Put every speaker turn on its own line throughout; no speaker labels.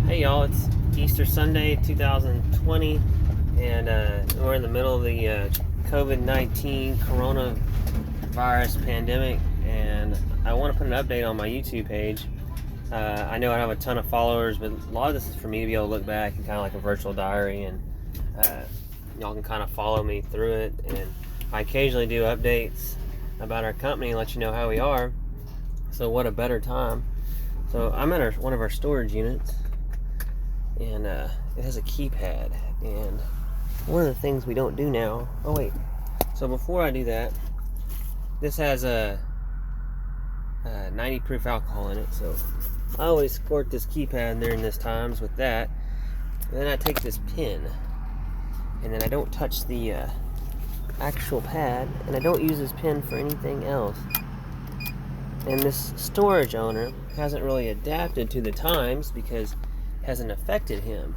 Hey y'all, it's Easter Sunday 2020, and we're in the middle of the COVID-19 coronavirus pandemic, and I want to put an update on my YouTube page. I know I have a ton of followers, but a lot of this is for me to be able to look back and kind of like a virtual diary, and y'all can kind of follow me through it. And I occasionally do updates about our company and let you know how we are. So what a better time. So I'm at one of our storage units, and it has a keypad, and one of the things we don't do now, so before I do that, this has a 90 proof alcohol in it, so I always squirt this keypad during this times with that, and then I take this pin, and then I don't touch the actual pad, and I don't use this pin for anything else. And this storage owner hasn't really adapted to the times because it hasn't affected him.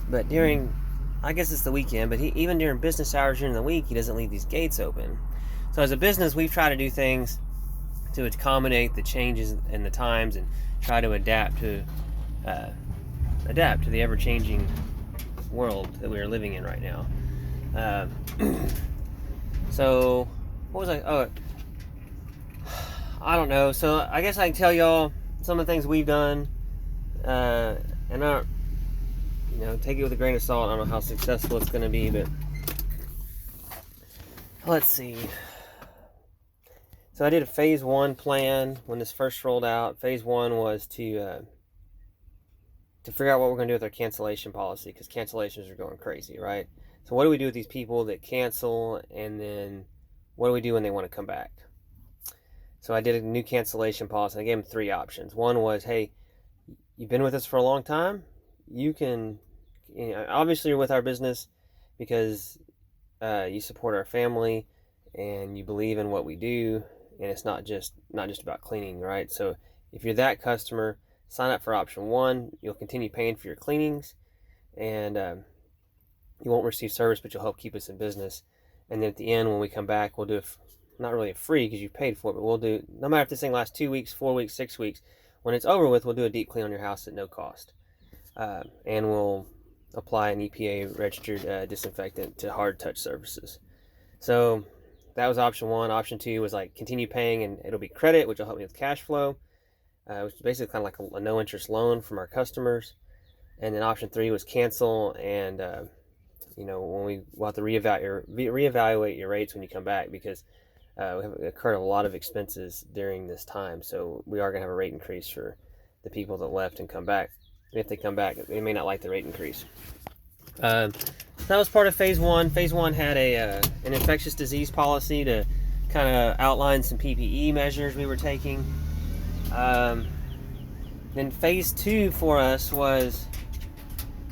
But I guess it's the weekend, but even during business hours during the week, he doesn't leave these gates open. So as a business, we've tried to do things to accommodate the changes in the times and try to adapt to the ever-changing world that we are living in right now. So, what was I don't know. So I guess I can tell y'all some of the things we've done, and take it with a grain of salt. I don't know how successful it's going to be, but let's see. So I did a phase 1 plan when this first rolled out. Phase 1 was to figure out what we're going to do with our cancellation policy, because cancellations are going crazy, right? So what do we do with these people that cancel, and then what do we do when they want to come back? So I did a new cancellation policy. I gave them 3 options. One was, hey, you've been with us for a long time. You can, obviously you're with our business because you support our family and you believe in what we do, and it's not just about cleaning, right? So if you're that customer, sign up for option 1. You'll continue paying for your cleanings, and you won't receive service, but you'll help keep us in business. And then at the end, when we come back, we'll do not really a free because you paid for it, but we'll do, no matter if this thing lasts 2 weeks, 4 weeks, 6 weeks, when it's over with, we'll do a deep clean on your house at no cost. And we'll apply an EPA registered disinfectant to hard touch surfaces. So that was option 1. Option 2 was like continue paying, and it'll be credit, which will help me with cash flow, which is basically kind of like a no interest loan from our customers. And then option 3 was cancel, and we'll have to reevaluate your rates when you come back, because we have incurred a lot of expenses during this time. So we are going to have a rate increase for the people that left and come back. And if they come back, they may not like the rate increase. That was part of phase 1. Phase 1 had an infectious disease policy to kind of outline some PPE measures we were taking. Then phase 2 for us was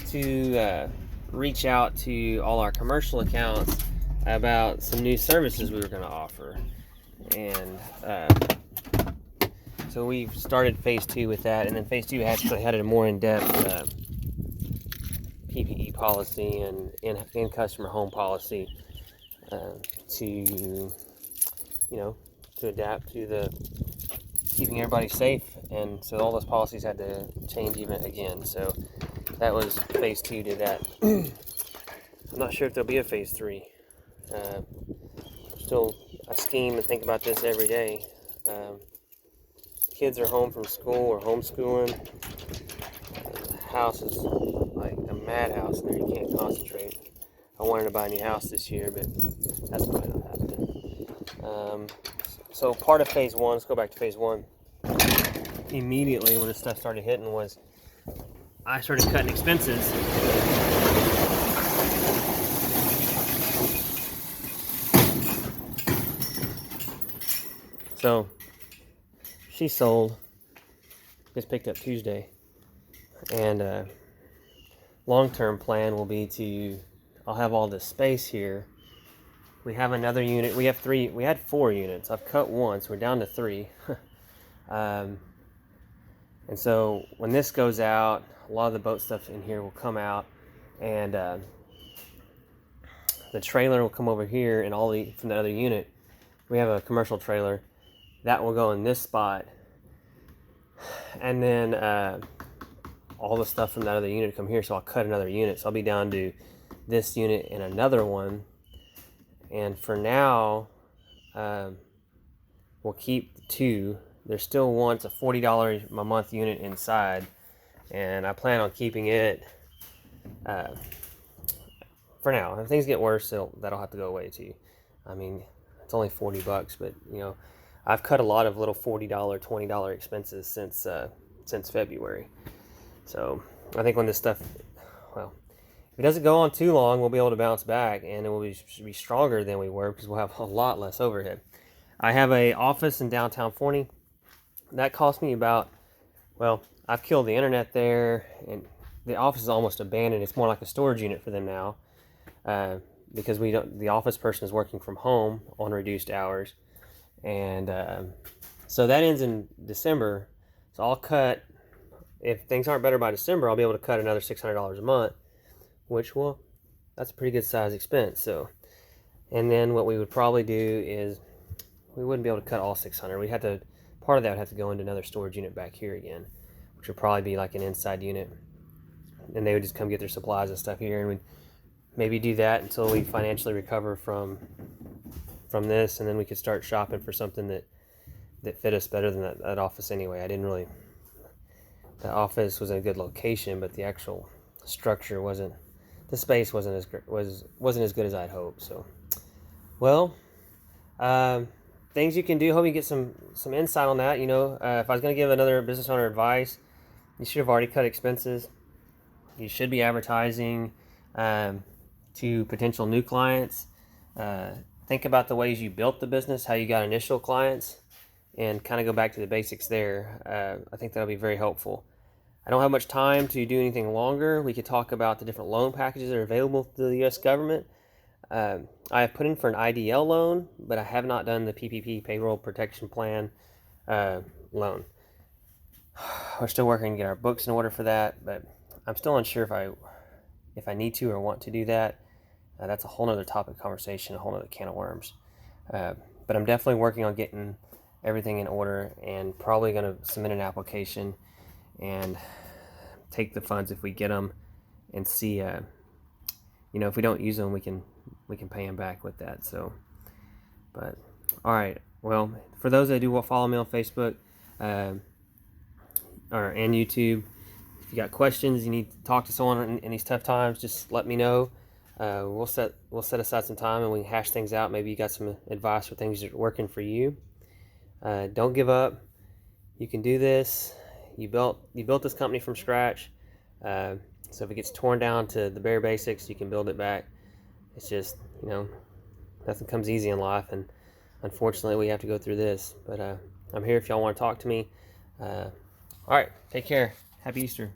to reach out to all our commercial accounts about some new services we were going to offer. And so we started phase 2 with that, and then phase 2 actually had a more in-depth PPE policy and in-customer home policy to adapt to the keeping everybody safe. And so all those policies had to change even again. So that was phase 2 did that. I'm not sure if there'll be a phase 3. Still, I scheme and think about this every day. Kids are home from school or homeschooling. The house is like a madhouse there. You can't concentrate. I wanted to buy a new house this year, but that's probably not happening. So part of phase 1, let's go back to phase 1. Immediately when this stuff started hitting was I started cutting expenses. So she sold, just picked up Tuesday, and long-term plan will be I'll have all this space here. We have another unit. We had 4 units. I've cut 1, so we're down to 3. And so when this goes out, a lot of the boat stuff in here will come out, and the trailer will come over here, and from the other unit, we have a commercial trailer that will go in this spot, and then all the stuff from that other unit to come here, so I'll cut another unit. So I'll be down to this unit and another one. And for now, we'll keep the two. There's still one, it's a $40 a month unit inside, and I plan on keeping it for now. If things get worse, that'll have to go away too. I mean, it's only $40, but you know, I've cut a lot of little $40, $20 expenses since February. So I think when this stuff, well, if it doesn't go on too long, we'll be able to bounce back, and it will be stronger than we were because we'll have a lot less overhead. I have a office in downtown Forney. That cost me about, well, I've killed the internet there, and the office is almost abandoned. It's more like a storage unit for them now, because the office person is working from home on reduced hours, and so that ends in December. So I'll cut, if things aren't better by December, I'll be able to cut another $600 a month, which that's a pretty good size expense. So, and then what we would probably do is we wouldn't be able to cut all 600. We had to, part of that would have to go into another storage unit back here again, which would probably be like an inside unit, and they would just come get their supplies and stuff here, and we'd maybe do that until we financially recover from this, and then we could start shopping for something that fit us better than that office anyway. The office was in a good location, but the actual structure wasn't, the space wasn't as good as I'd hoped. So, well, things you can do. Hope you get some insight on that. You know, if I was going to give another business owner advice, you should have already cut expenses. You should be advertising to potential new clients. Think about the ways you built the business, how you got initial clients, and kind of go back to the basics there. I think that'll be very helpful. I don't have much time to do anything longer. We could talk about the different loan packages that are available through the U.S. government. I have put in for an IDL loan, but I have not done the PPP, Payroll Protection Plan loan. We're still working to get our books in order for that, but I'm still unsure if I need to or want to do that. That's a whole nother topic of conversation, a whole nother can of worms. But I'm definitely working on getting everything in order, and probably going to submit an application and take the funds if we get them, and see, you know, if we don't use them, we can pay them back with that. So, but all right. Well, for those that do follow me on Facebook and YouTube, if you got questions, you need to talk to someone in these tough times, just let me know. We'll set aside some time and we can hash things out. Maybe you got some advice for things that are working for you. Don't give up. You can do this. You built this company from scratch. So if it gets torn down to the bare basics, you can build it back. It's just, you know, nothing comes easy in life, and unfortunately we have to go through this. But I'm here if y'all want to talk to me. All right, take care. Happy Easter.